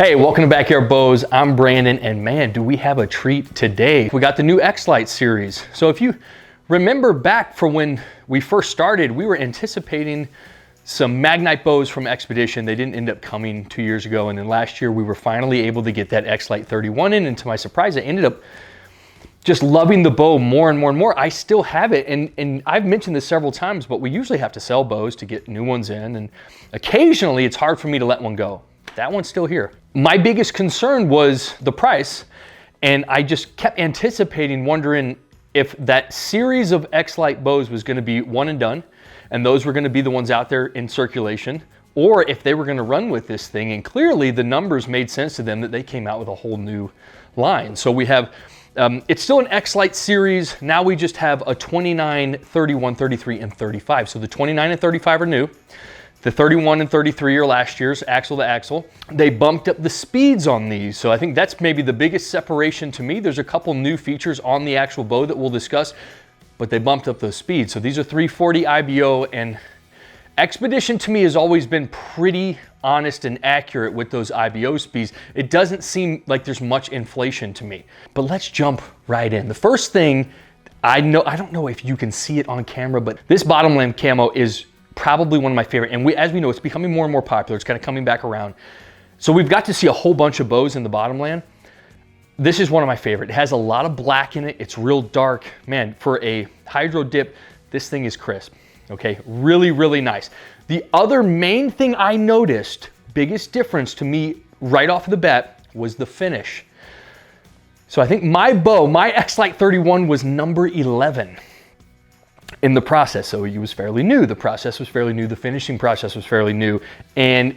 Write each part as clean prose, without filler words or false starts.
Hey, welcome to Backyard Bows. I'm Brandon, and man, do we have a treat today. We got the new X-Lite series. So if you remember back from when we first started, we were anticipating some Magnite bows from Xpedition. They didn't end up coming 2 years ago, and then last year we were finally able to get that X-Lite 31 in, and to my surprise, I ended up just loving the bow more and more and more. I still have it, and I've mentioned this several times, but we usually have to sell bows to get new ones in, and occasionally it's hard for me to let one go. That one's still here. My biggest concern was the price, and I just kept anticipating, wondering if that series of X-Lite bows was gonna be one and done, and those were gonna be the ones out there in circulation, or if they were gonna run with this thing. And clearly the numbers made sense to them that they came out with a whole new line. So we have, it's still an X-Lite series. Now we just have a 29, 31, 33, and 35. So the 29 and 35 are new. The 31 and 33 are last year's axle to axle. They bumped up the speeds on these. So I think that's maybe the biggest separation to me. There's a couple new features on the actual bow that we'll discuss, but they bumped up those speeds. So these are 340 IBO, and Xpedition to me has always been pretty honest and accurate with those IBO speeds. It doesn't seem like there's much inflation to me, but let's jump right in. The first thing I don't know if you can see it on camera, but this bottom lamp camo is probably one of my favorite, and as we know, it's becoming more and more popular. It's kind of coming back around. So we've got to see a whole bunch of bows in the bottom land. This is one of my favorite. It has a lot of black in it. It's real dark. Man, for a hydro dip, this thing is crisp. Okay, really, really nice. The other main thing I noticed, biggest difference to me right off the bat, was the finish. So I think my bow, my X-Lite 31 was number 11. In the process. So it was fairly new. The process was fairly new. The finishing process was fairly new. And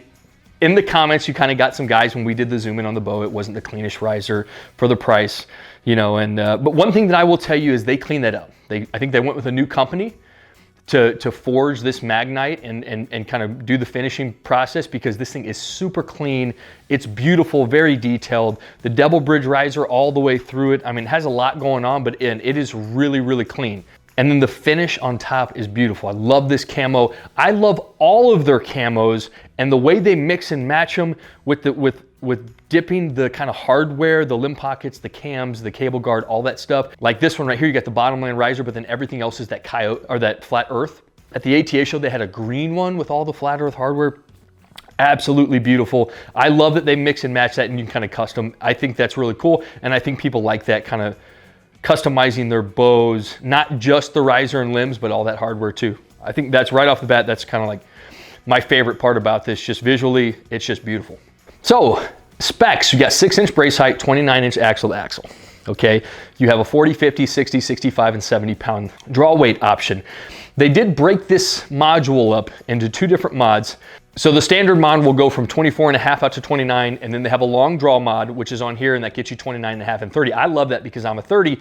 in the comments, you kind of got some guys when we did the zoom in on the bow, it wasn't the cleanest riser for the price, you know. And but one thing that I will tell you is they cleaned that up. I think they went with a new company to forge this Magnite and kind of do the finishing process, because this thing is super clean. It's beautiful, very detailed. The double bridge riser all the way through it. I mean, it has a lot going on, but it is really, really clean. And then the finish on top is beautiful. I love this camo. I love all of their camos, and the way they mix and match them with dipping the kind of hardware, the limb pockets, the cams, the cable guard, all that stuff. Like this one right here, you got the bottom land riser, but then everything else is that coyote or that flat earth. At the ATA show, they had a green one with all the flat earth hardware. Absolutely beautiful. I love that they mix and match that, and you can kind of custom. I think that's really cool, and I think people like that kind of customizing their bows, not just the riser and limbs, but all that hardware too. I think that's right off the bat, that's kind of like my favorite part about this. Just visually, it's just beautiful. So specs, you got 6-inch brace height, 29-inch axle to axle. Okay, you have a 40, 50, 60, 65, and 70 pound draw weight option. They did break this module up into two different mods. So the standard mod will go from 24.5 out to 29, and then they have a long draw mod, which is on here, and that gets you 29.5 and 30. I love that because I'm a 30.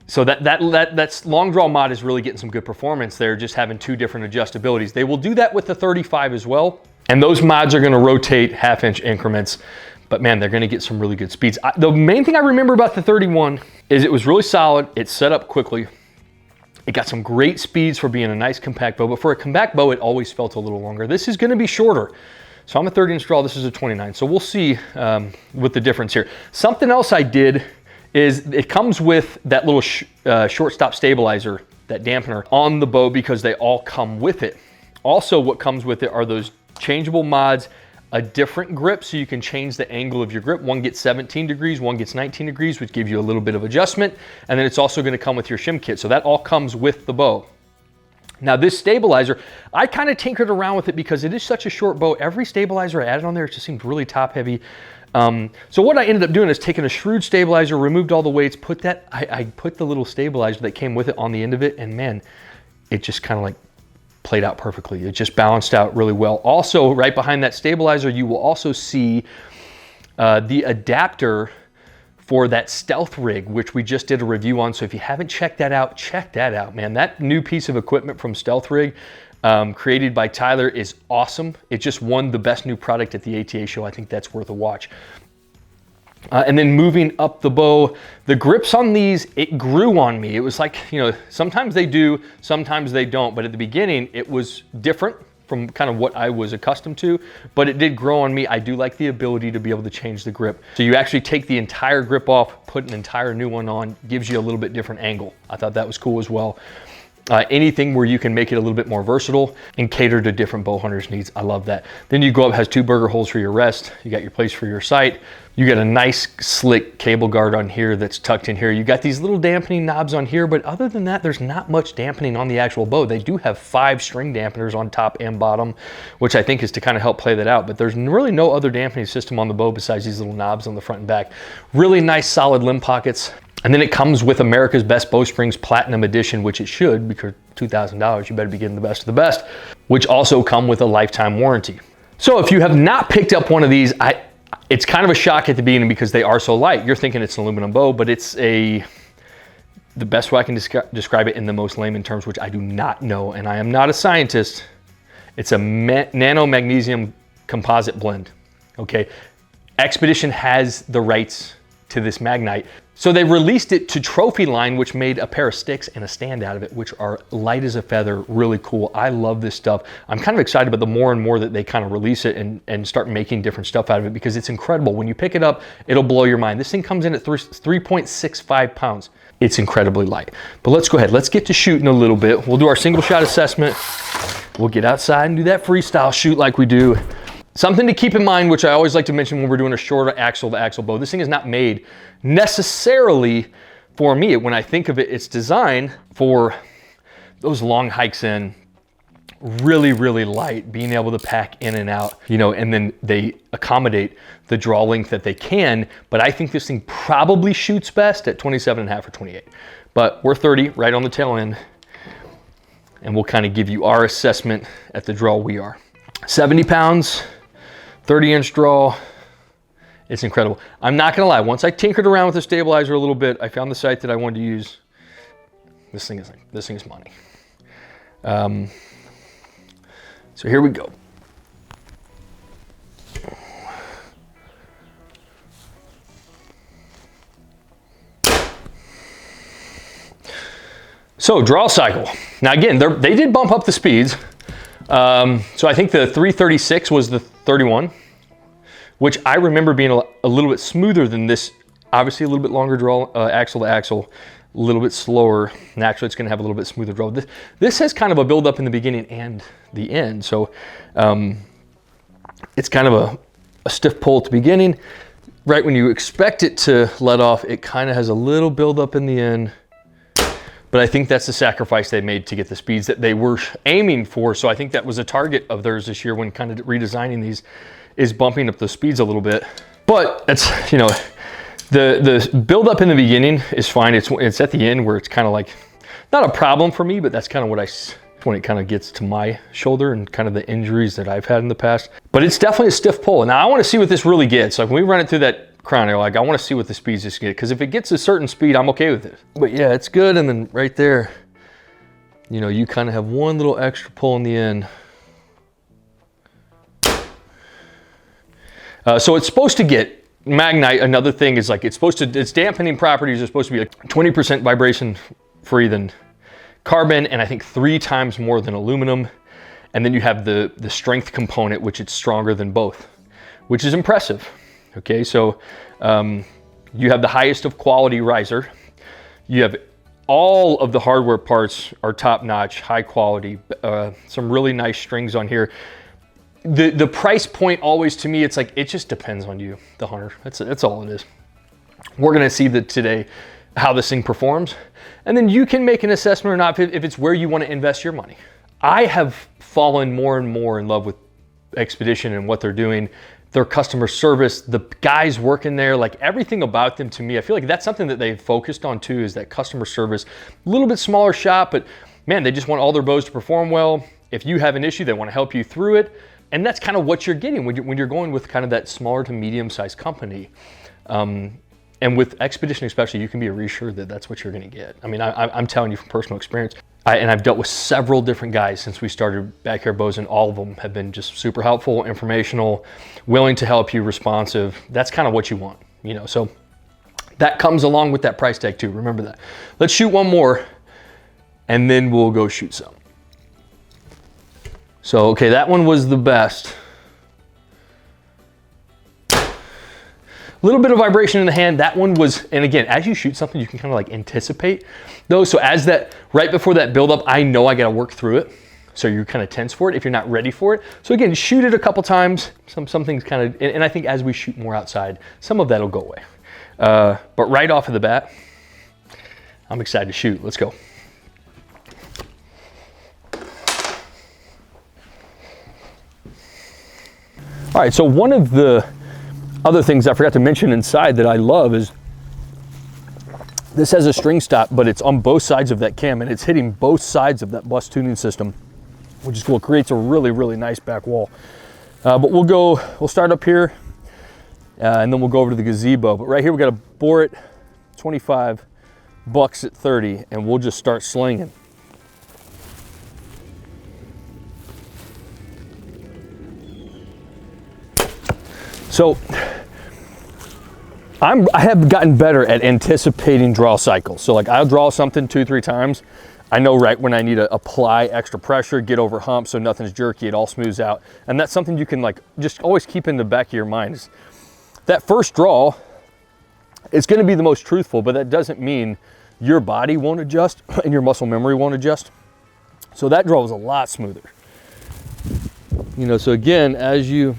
So that's long draw mod is really getting some good performance there, just having two different adjustabilities. They will do that with the 35 as well, and those mods are gonna rotate half-inch increments, but man, they're gonna get some really good speeds. The main thing I remember about the 31 is it was really solid, it set up quickly. It got some great speeds for being a nice compact bow, but for a compact bow, it always felt a little longer. This is gonna be shorter. So I'm a 30-inch draw, this is a 29. So we'll see with the difference here. Something else I did is it comes with that little shortstop stabilizer, that dampener on the bow, because they all come with it. Also, what comes with it are those changeable mods, a different grip, so you can change the angle of your grip. One gets 17 degrees, one gets 19 degrees, which gives you a little bit of adjustment. And then it's also gonna come with your shim kit. So that all comes with the bow. Now this stabilizer, I kind of tinkered around with it because it is such a short bow. Every stabilizer I added on there, it just seemed really top heavy. So what I ended up doing is taking a Shrewd stabilizer, removed all the weights, I put the little stabilizer that came with it on the end of it, and man, it just kind of like played out perfectly. It just balanced out really well. Also, right behind that stabilizer, you will also see the adapter for that stealth rig, which we just did a review on. So if you haven't checked that out, man. That new piece of equipment from Stealth Rig, created by Tyler, is awesome. It just won the best new product at the ATA show. I think that's worth a watch. And then moving up the bow, the grips on these, it grew on me. It was like, you know, sometimes they do, sometimes they don't. But at the beginning, it was different. from kind of what I was accustomed to, but it did grow on me. I do like the ability to be able to change the grip. So you actually take the entire grip off, put an entire new one on, gives you a little bit different angle. I thought that was cool as well. Anything where you can make it a little bit more versatile and cater to different bow hunters' needs. I love that. Then you go up, has 2 burger holes for your rest. You got your place for your sight. You got a nice slick cable guard on here that's tucked in here. You got these little dampening knobs on here, but other than that, there's not much dampening on the actual bow. They do have 5 string dampeners on top and bottom, which I think is to kind of help play that out, but there's really no other dampening system on the bow besides these little knobs on the front and back. Really nice solid limb pockets. And then it comes with America's Best Bowsprings Platinum Edition, which it should, because $2,000, you better be getting the best of the best, which also come with a lifetime warranty. So if you have not picked up one of these, it's kind of a shock at the beginning because they are so light. You're thinking it's an aluminum bow, but it's the best way I can describe it in the most layman terms, which I do not know, and I am not a scientist. It's a nano magnesium composite blend, okay? Xpedition has the rights to this magnite. So they released it to Trophy Line, which made a pair of sticks and a stand out of it, which are light as a feather, really cool. I love this stuff. I'm kind of excited about the more and more that they kind of release it and start making different stuff out of it, because it's incredible. When you pick it up, it'll blow your mind. This thing comes in at 3.65 pounds. It's incredibly light. But let's go ahead, let's get to shooting a little bit. We'll do our single shot assessment. We'll get outside and do that freestyle shoot like we do. Something to keep in mind, which I always like to mention when we're doing a shorter axle to axle bow, this thing is not made necessarily for me. When I think of it, it's designed for those long hikes in, really, really light, being able to pack in and out, you know, and then they accommodate the draw length that they can. But I think this thing probably shoots best at 27.5 or 28. But we're 30, right on the tail end, and we'll kind of give you our assessment at the draw we are. 70 pounds. 30-inch draw, it's incredible. I'm not gonna lie, once I tinkered around with the stabilizer a little bit, I found the sight that I wanted to use. This thing is money. So here we go. So draw cycle. Now again, they did bump up the speeds. So I think the 336 was the 31, which I remember being a little bit smoother than this. Obviously a little bit longer draw, axle to axle, a little bit slower. Naturally, it's gonna have a little bit smoother draw. This has kind of a build up in the beginning and the end. So it's kind of a stiff pull at the beginning. Right when you expect it to let off, it kind of has a little build up in the end. But I think that's the sacrifice they made to get the speeds that they were aiming for. So I think that was a target of theirs this year when kind of redesigning these, is bumping up the speeds a little bit. But that's, you know, the build up in the beginning is fine. It's at the end where it's kind of like, not a problem for me, but that's kind of when it kind of gets to my shoulder and kind of the injuries that I've had in the past. But it's definitely a stiff pull. Now I want to see what this really gets. Like when we run it through that crown arrow, like I want to see what the speeds just get, because if it gets a certain speed, I'm okay with it. But yeah, it's good. And then right there, you know, you kind of have one little extra pull in the end. So it's supposed to get magnite. Another thing is like its dampening properties are supposed to be like 20% vibration free than carbon, and I think 3 times more than aluminum. And then you have the strength component, which it's stronger than both, which is impressive. Okay, so you have the highest of quality riser. You have all of the hardware parts are top notch, high quality, some really nice strings on here. The price point always, to me, it's like, it just depends on you, the hunter. That's all it is. We're gonna see today how this thing performs, and then you can make an assessment or not if it's where you wanna invest your money. I have fallen more and more in love with Xpedition and what they're doing. Their customer service, the guys working there, like everything about them, to me, I feel like that's something that they've focused on too, is that customer service. A little bit smaller shop, but man, they just want all their bows to perform well. If you have an issue, they want to help you through it. And that's kind of what you're getting when you're going with kind of that smaller to medium-sized company. And with Xpedition especially, you can be reassured that that's what you're gonna get. I mean, I'm telling you from personal experience. And I've dealt with several different guys since we started Backyard Bows, and all of them have been just super helpful, informational, willing to help you, responsive. That's kind of what you want, you know? So that comes along with that price tag too, remember that. Let's shoot one more, and then we'll go shoot some. So, okay, that one was the best. A little bit of vibration in the hand. That one was, and again, as you shoot something, you can kind of like anticipate those. So as that, right before that buildup, I know I got to work through it. So you're kind of tense for it if you're not ready for it. So again, shoot it a couple times. Some things kind of, and I think as we shoot more outside, some of that'll go away. But right off of the bat, I'm excited to shoot. Let's go. All right, so one of the other things I forgot to mention inside that I love is this has a string stop, but it's on both sides of that cam, and it's hitting both sides of that bus tuning system, which is cool. It creates a really, really nice back wall. But we'll start up here, and then we'll go over to the gazebo. But right here, we got a bore at 25, bucks at 30, and we'll just start slinging. So I have gotten better at anticipating draw cycles. So like I'll draw something 2-3 times. I know right when I need to apply extra pressure, get over hump so nothing's jerky, it all smooths out. And that's something you can like just always keep in the back of your mind. Is that first draw, it's gonna be the most truthful, but that doesn't mean your body won't adjust and your muscle memory won't adjust. So that draw was a lot smoother. You know, so again, as you,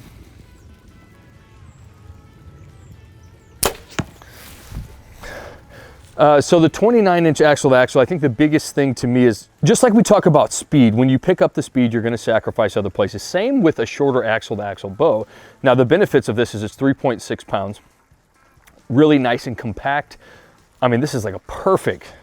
so the 29-inch axle to axle, I think the biggest thing to me is, just like we talk about speed, when you pick up the speed, you're gonna sacrifice other places. Same with a shorter axle to axle bow. Now the benefits of this is it's 3.6 pounds, really nice and compact. I mean, this is like a perfect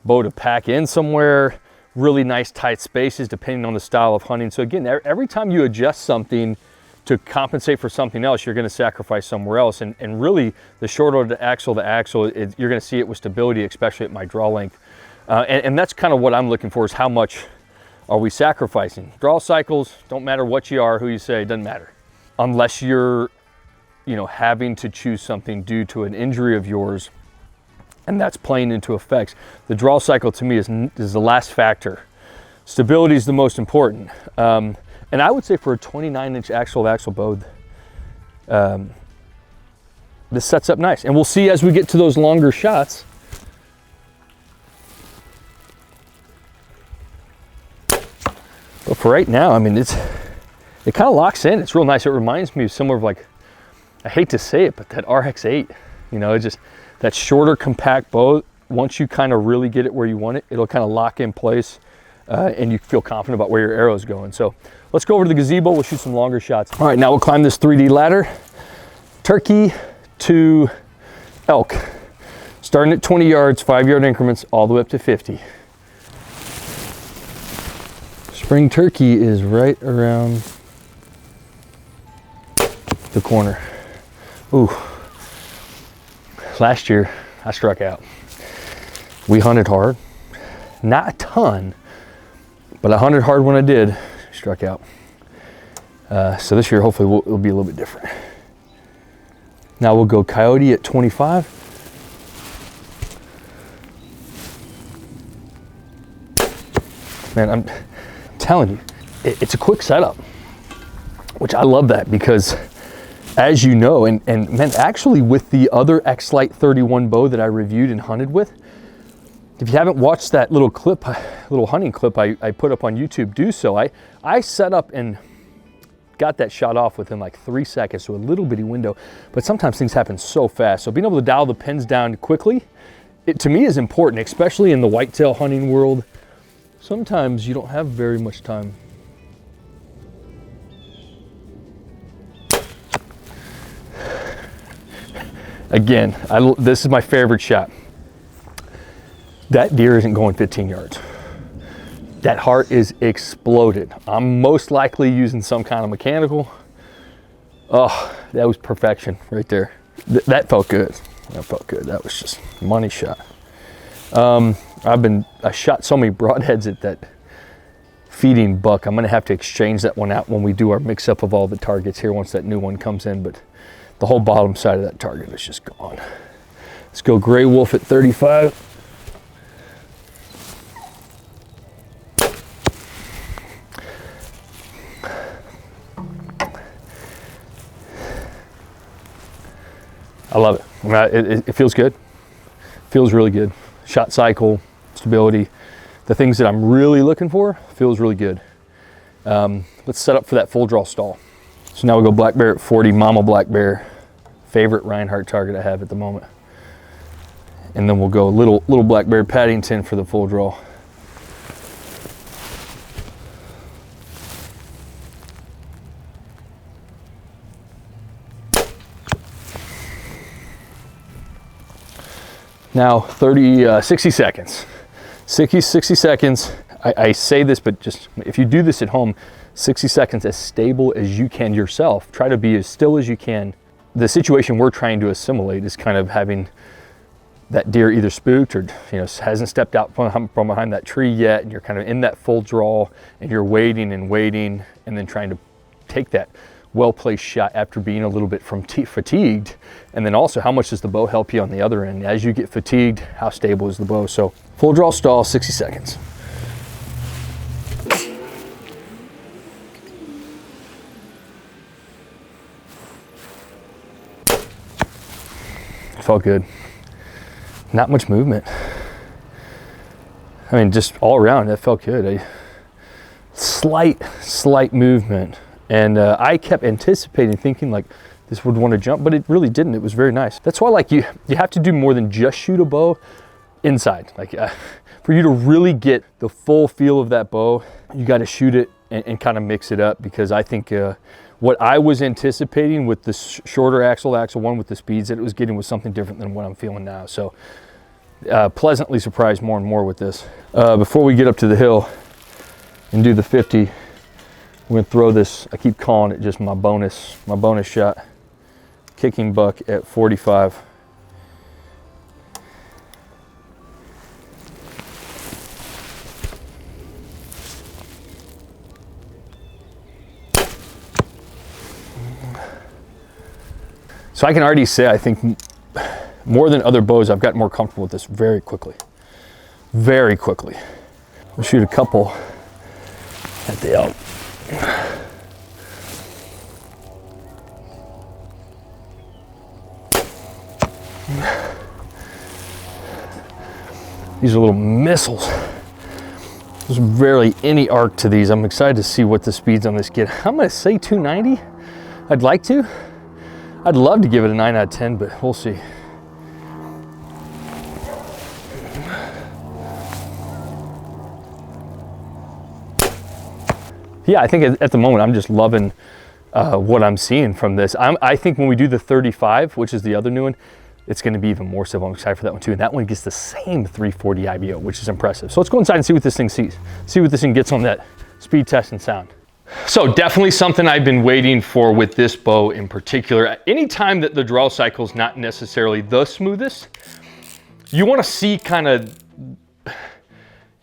bow to pack in somewhere, really nice tight spaces depending on the style of hunting. So again, every time you adjust something to compensate for something else, you're going to sacrifice somewhere else. And really, the shorter the axle, you're going to see it with stability, especially at my draw length. And that's kind of what I'm looking for, is how much are we sacrificing? Draw cycles, don't matter what you are, who you say, it doesn't matter. Unless you're, you know, having to choose something due to an injury of yours, and that's playing into effects. The draw cycle to me is the last factor. Stability is the most important. And I would say for a 29-inch axle to axle bow, this sets up nice. And we'll see as we get to those longer shots. But for right now, I mean, it kind of locks in. It's real nice. It reminds me of similar of like, I hate to say it, but that RX-8, you know, it's just that shorter compact bow. Once you kind of really get it where you want it, it'll kind of lock in place. And you feel confident about where your arrow's going. So let's go over to the gazebo. We'll shoot some longer shots. All right, now we'll climb this 3D ladder. Turkey to elk. Starting at 20 yards, 5-yard increments, all the way up to 50. Spring turkey is right around the corner. Ooh. Last year, I struck out. We hunted hard. Not a ton, but I hunted hard when I did, struck out. So this year, hopefully, it'll be a little bit different. Now we'll go coyote at 25. Man, I'm telling you, it's a quick setup, which I love that, because as you know, and man, actually with the other X-Lite 31 bow that I reviewed and hunted with, if you haven't watched that little clip, little hunting clip I put up on YouTube, do so. I set up and got that shot off within like 3 seconds, so a little bitty window, but sometimes things happen so fast. So being able to dial the pins down quickly, it to me is important, especially in the whitetail hunting world. Sometimes you don't have very much time. Again, this is my favorite shot. That deer isn't going 15 yards. That heart is exploded. I'm most likely using some kind of mechanical. Oh, that was perfection right there. That felt good. That felt good. That was just money shot. I shot so many broadheads at that feeding buck. I'm gonna have to exchange that one out when we do our mix up of all the targets here once that new one comes in, but the whole bottom side of that target is just gone. Let's go gray wolf at 35. I love it. It feels good. Feels really good. Shot cycle, stability, the things that I'm really looking for, feels really good. Let's set up for that full draw stall. So now we go black bear at 40, mama black bear, favorite Reinhardt target I have at the moment. And then we'll go little black bear Paddington for the full draw. Now 60 seconds. 60 seconds. I say this, but just if you do this at home, 60 seconds as stable as you can yourself. Try to be as still as you can. The situation we're trying to assimilate is kind of having that deer either spooked or hasn't stepped out from behind that tree yet, and you're kind of in that full draw and you're waiting and waiting and then trying to take that well-placed shot after being a little bit fatigued. And then also, how much does the bow help you on the other end? As you get fatigued, how stable is the bow? So full draw stall, 60 seconds. Felt good. Not much movement. I mean, just all around, that felt good. A slight movement. And I kept anticipating, thinking like this would want to jump, but it really didn't. It was very nice. That's why, like, you have to do more than just shoot a bow inside. Like, for you to really get the full feel of that bow, you got to shoot it and kind of mix it up, because I think what I was anticipating with the shorter axle one with the speeds that it was getting was something different than what I'm feeling now. So pleasantly surprised more and more with this. Before we get up to the hill and do the 50, we're gonna throw this, I keep calling it just my bonus shot, kicking buck at 45. So I can already say, I think more than other bows, I've gotten more comfortable with this very quickly. Very quickly. We'll shoot a couple at the elk. These are little missiles. There's barely any arc to these. I'm excited to see what the speeds on this get. I'm gonna say 290. I'd like to. I'd love to give it a 9 out of 10, but we'll see. Yeah, I think at the moment I'm just loving what I'm seeing from this. I think when we do the 35, which is the other new one, it's going to be even more so. I'm excited for that one too. And that one gets the same 340 IBO, which is impressive. So let's go inside and see what this thing sees. See what this thing gets on that speed test and sound. So definitely something I've been waiting for with this bow in particular. Anytime that the draw cycle is not necessarily the smoothest, you want to see kind of,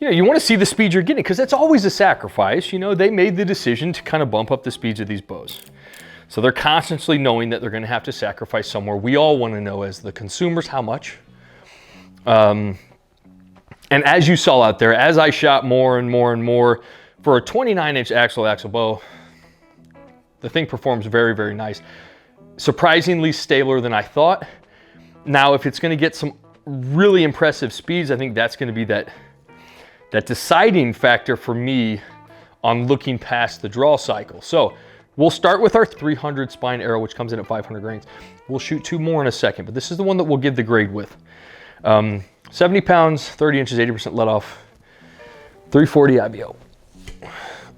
you want to see the speed you're getting, because that's always a sacrifice. They made the decision to kind of bump up the speeds of these bows. So they're constantly knowing that they're going to have to sacrifice somewhere. We all want to know as the consumers how much. And as you saw out there, as I shot more and more and more, for a 29-inch axle bow, the thing performs very, very nice. Surprisingly stabler than I thought. Now, if it's going to get some really impressive speeds, I think that's going to be that deciding factor for me on looking past the draw cycle. So we'll start with our 300 spine arrow, which comes in at 500 grains. We'll shoot two more in a second, but this is the one that we'll give the grade with. 70 pounds, 30 inches, 80% let off, 340 IBO.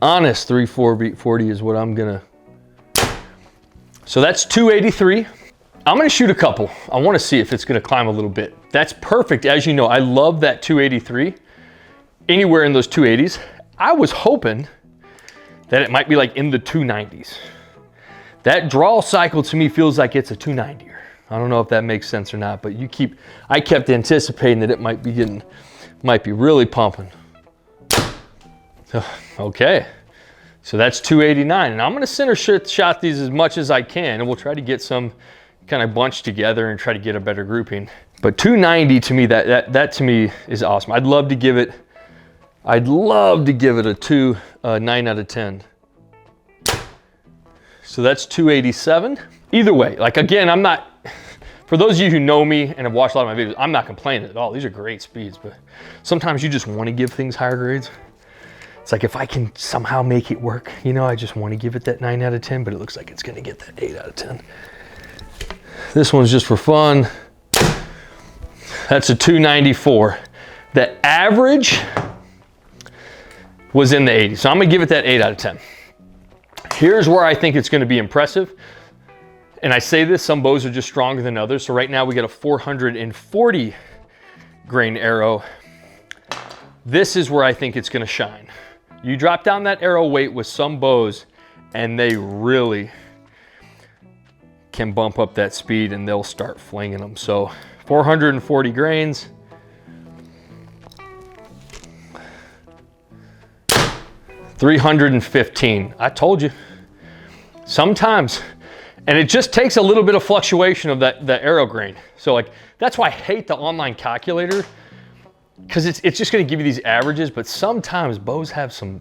Honest 340 is what I'm gonna. So that's 283. I'm gonna shoot a couple. I wanna see if it's gonna climb a little bit. That's perfect. As you know, I love that 283. Anywhere in those 280s. I was hoping that it might be like in the 290s. That draw cycle to me feels like it's a 290er. I don't know if that makes sense or not, but I kept anticipating that it might be really pumping. Okay, so that's 289, and I'm gonna center shot these as much as I can, and we'll try to get some kind of bunched together and try to get a better grouping. But 290 to me, that to me is awesome. I'd love to give it a 9 out of 10. So that's 287. Either way, like again, For those of you who know me and have watched a lot of my videos, I'm not complaining at all. These are great speeds, but sometimes you just want to give things higher grades. It's like, if I can somehow make it work, you know, I just want to give it that 9 out of 10, but it looks like it's going to get that 8 out of 10. This one's just for fun. That's a 294. The average was in the 80s. So I'm gonna give it that 8 out of 10. Here's where I think it's gonna be impressive. And I say this, some bows are just stronger than others. So right now we got a 440 grain arrow. This is where I think it's gonna shine. You drop down that arrow weight with some bows and they really can bump up that speed and they'll start flinging them. So 440 grains. $315. I told you. Sometimes, and it just takes a little bit of fluctuation of that arrow grain. So like, that's why I hate the online calculator, because it's just gonna give you these averages, but sometimes bows have some,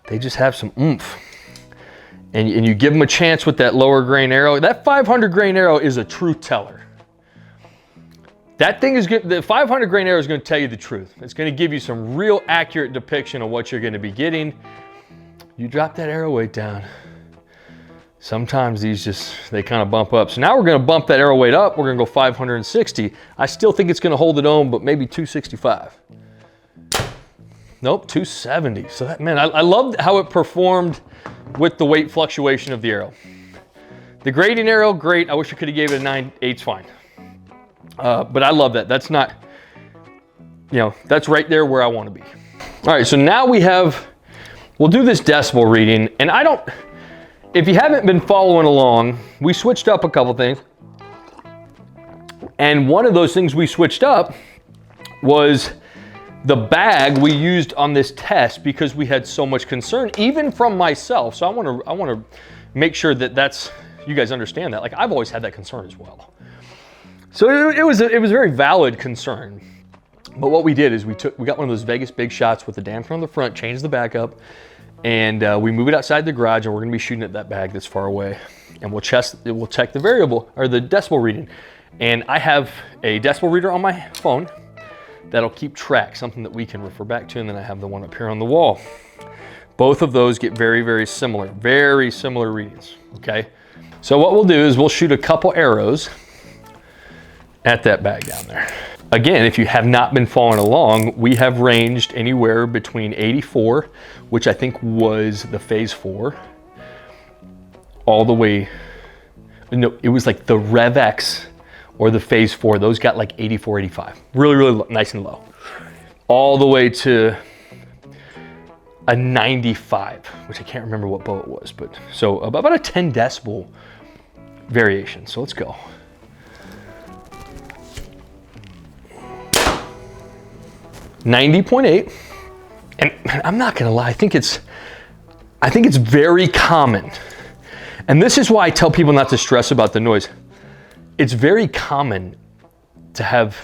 they just have some oomph. And you give them a chance with that lower grain arrow. That 500 grain arrow is a truth teller. That thing is good. The 500 grain arrow is going to tell you the truth. It's going to give you some real accurate depiction of what you're going to be getting. You drop that arrow weight down. Sometimes these they kind of bump up. So now we're going to bump that arrow weight up. We're going to go 560. I still think it's going to hold it on, but maybe 265. Nope, 270. So that, man, I loved how it performed with the weight fluctuation of the arrow. The grading arrow, great. I wish I could have gave it a 9. 8's fine. But I love that. That's not, you know, that's right there where I want to be. All right, so now we'll do this decibel reading. And if you haven't been following along, we switched up a couple things. And one of those things we switched up was the bag we used on this test, because we had so much concern, even from myself. So I want to make sure that you guys understand that. Like, I've always had that concern as well. So it was a very valid concern. But what we did is we got one of those Vegas big shots with the damper on the front, changed the back up, and we move it outside the garage, and we're gonna be shooting at that bag that's far away. And we'll check the variable, or the decibel reading. And I have a decibel reader on my phone that'll keep track, something that we can refer back to, and then I have the one up here on the wall. Both of those get very, very similar readings, okay? So what we'll do is we'll shoot a couple arrows at that bag down there. Again, if you have not been following along, we have ranged anywhere between 84, which I think was the phase 4, all the way, no, it was like the Rev X or the phase 4. Those got like 84, 85. Really, really nice and low. All the way to a 95, which I can't remember what bow it was, but so about a 10 decibel variation. So let's go. .8, and I'm not gonna lie, I think it's very common, and this is why I tell people not to stress about the noise. It's very common to have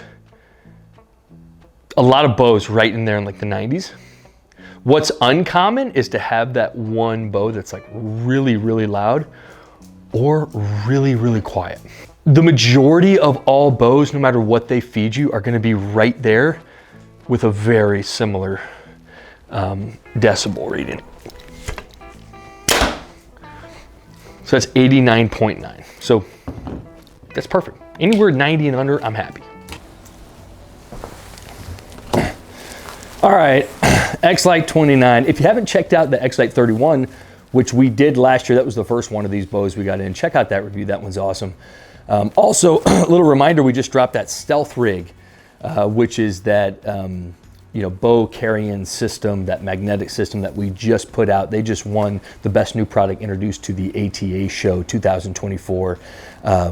a lot of bows right in there in like the 90s. What's uncommon is to have that one bow that's like really, really loud or really, really quiet. The majority of all bows, no matter what they feed you, are gonna be right there with a very similar decibel reading. So that's 89.9. So that's perfect. Anywhere 90 and under, I'm happy. All right, X-Lite 29. If you haven't checked out the X-Lite 31, which we did last year, that was the first one of these bows we got in. Check out that review, that one's awesome. Also, a little reminder, we just dropped that stealth rig, which is that bow carrying system, that magnetic system that we just put out. They just won the best new product introduced to the ATA show 2024.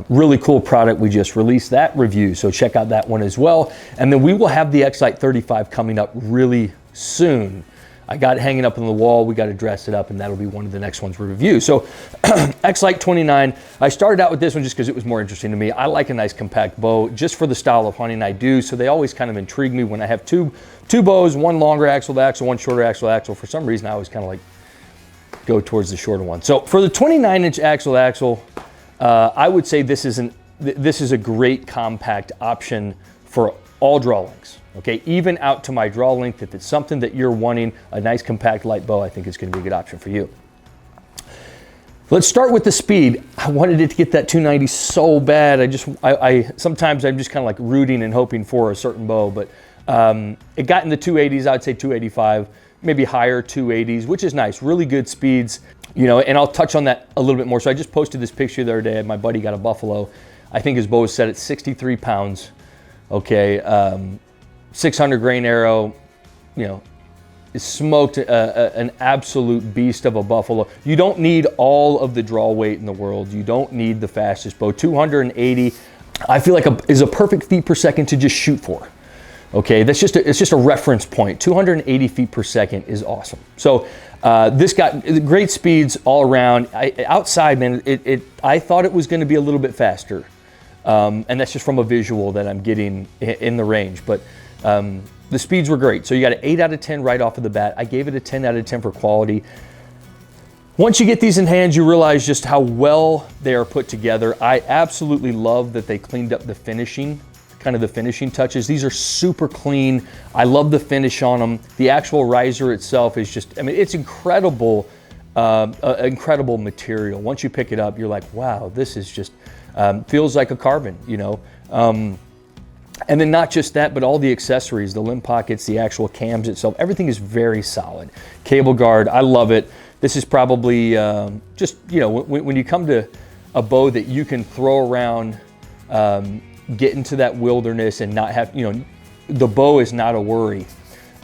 Really cool product. We just released that review, so check out that one as well. And then we will have the X-Lite 35 coming up really soon. I got it hanging up on the wall. We got to dress it up, and that'll be one of the next ones we review. So X-Lite 29, I started out with this one just because it was more interesting to me. I like a nice compact bow just for the style of hunting I do. So they always kind of intrigue me when I have two bows, one longer axle to axle, one shorter axle to axle. For some reason, I always kind of like go towards the shorter one. So for the 29-inch axle to axle, I would say this is this is a great compact option for all draw lengths. Okay, even out to my draw length, if it's something that you're wanting, a nice compact light bow, I think it's going to be a good option for you. Let's start with the speed. I wanted it to get that 290 so bad. Sometimes I'm just kind of like rooting and hoping for a certain bow, but it got in the 280s. I'd say 285, maybe higher 280s, which is nice. Really good speeds, you know. And I'll touch on that a little bit more. So I just posted this picture the other day. My buddy got a Buffalo. I think his bow is set at 63 pounds. Okay, 600 grain arrow, you know. It smoked an absolute beast of a Buffalo. You don't need all of the draw weight in the world. You don't need the fastest bow. 280, I feel like is a perfect feet per second to just shoot for. Okay, it's just a reference point. 280 feet per second is awesome. So this got great speeds all around. Outside, man, I thought it was going to be a little bit faster, and that's just from a visual that I'm getting in the range. But the speeds were great. So you got an 8 out of 10 right off of the bat. I gave it a 10 out of 10 for quality. Once you get these in hands, you realize just how well they are put together. I absolutely love that they cleaned up the finishing, kind of the finishing touches. These are super clean. I love the finish on them. The actual riser itself is just, I mean, it's incredible, incredible material. Once you pick it up, you're like, wow, this is just, feels like a carbon, you know. And then not just that, but all the accessories, the limb pockets, the actual cams itself, everything is very solid. Cable guard, I love it. This is probably just, you know, when you come to a bow that you can throw around, get into that wilderness and not have, you know, the bow is not a worry.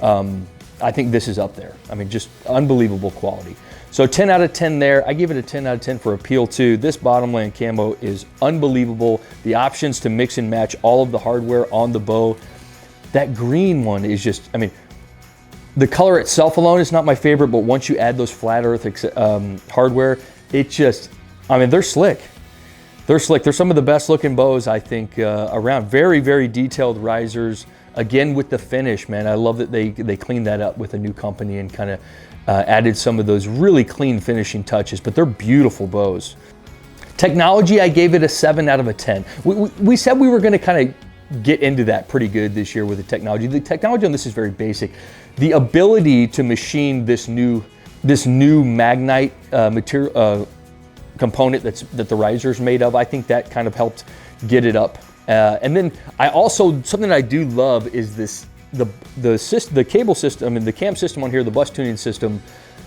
I think this is up there. I mean, just unbelievable quality. So 10 out of 10 there. I give it a 10 out of 10 for appeal too. This bottom lane camo is unbelievable. The options to mix and match all of the hardware on the bow. That green one is just, I mean, the color itself alone is not my favorite, but once you add those flat earth hardware, it just, I mean, they're slick. They're slick. They're some of the best looking bows, I think, around. Very, very detailed risers. Again, with the finish, man, I love that they cleaned that up with a new company and kind of added some of those really clean finishing touches, but they're beautiful bows. Technology, I gave it a 7 out of a 10. We said we were going to kind of get into that pretty good this year with the technology. The technology on this is very basic. The ability to machine this new magnite material component that the riser is made of, I think that kind of helped get it up. And then I also, something I do love is this, the cable system and the cam system on here, the bus tuning system.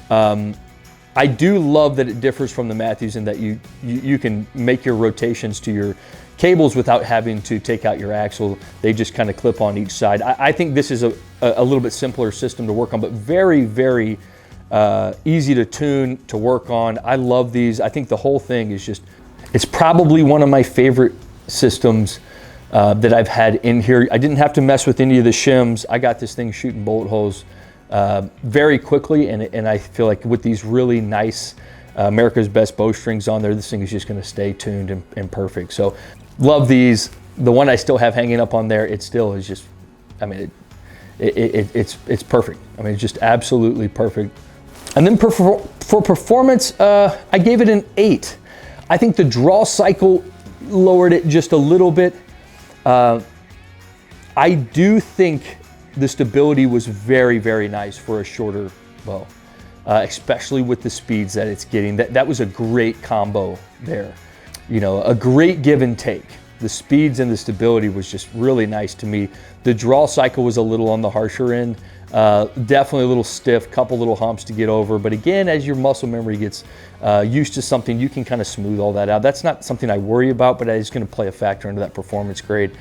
I do love that it differs from the Mathews in that you can make your rotations to your cables without having to take out your axle. They just kind of clip on each side. I think this is a little bit simpler system to work on, but very, very easy to tune, to work on. I love these. I think the whole thing is just, it's probably one of my favorite systems that I've had in here. I didn't have to mess with any of the shims. I got this thing shooting bullet holes very quickly, and I feel like with these really nice America's Best bowstrings on there, this thing is just going to stay tuned and perfect. So love these. The one I still have hanging up on there, it still is just, I mean, it's perfect. I mean, it's just absolutely perfect. And then for performance, I gave it an 8. I think the draw cycle lowered it just a little bit. I do think the stability was very, very nice for a shorter bow, especially with the speeds that it's getting. That was a great combo there. You know, a great give and take. The speeds and the stability was just really nice to me. The draw cycle was a little on the harsher end. Definitely a little stiff, couple little humps to get over. But again, as your muscle memory gets used to something, you can kind of smooth all that out. That's not something I worry about, but it's going to play a factor into that performance grade.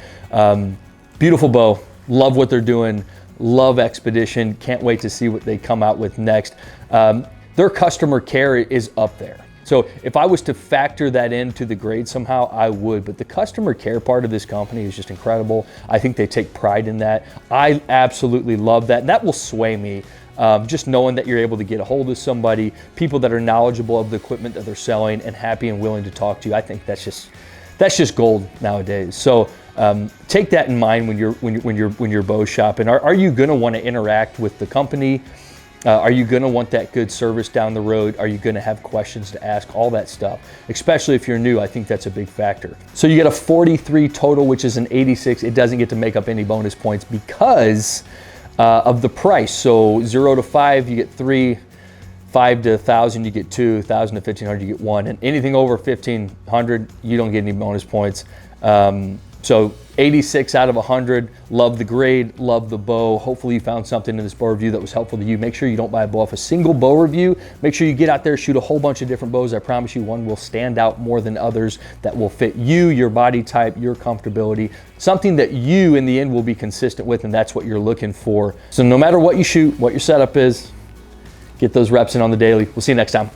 Beautiful bow. Love what they're doing. Love Xpedition. Can't wait to see what they come out with next. Their customer care is up there. So if I was to factor that into the grade somehow, I would. But the customer care part of this company is just incredible. I think they take pride in that. I absolutely love that. And that will sway me. Just knowing that you're able to get a hold of somebody, people that are knowledgeable of the equipment that they're selling and happy and willing to talk to you. I think that's just gold nowadays. So take that in mind when you're bow shopping. Are you going to want to interact with the company Are you gonna want that good service down the road? Are you gonna have questions to ask? All that stuff, especially if you're new, I think that's a big factor. So you get a 43 total, which is an 86. It doesn't get to make up any bonus points because of the price. So 0 to 5, you get 3. 5 to 1,000, you get 2. 1,000 to 1,500, you get 1. And anything over 1,500, you don't get any bonus points. So 86 out of 100. Love the grade, love the bow. Hopefully you found something in this bow review that was helpful to you. Make sure you don't buy a bow off a single bow review. Make sure you get out there, shoot a whole bunch of different bows. I promise you one will stand out more than others that will fit you, your body type, your comfortability, something that you in the end will be consistent with, and that's what you're looking for. So no matter what you shoot, what your setup is, get those reps in on the daily. We'll see you next time.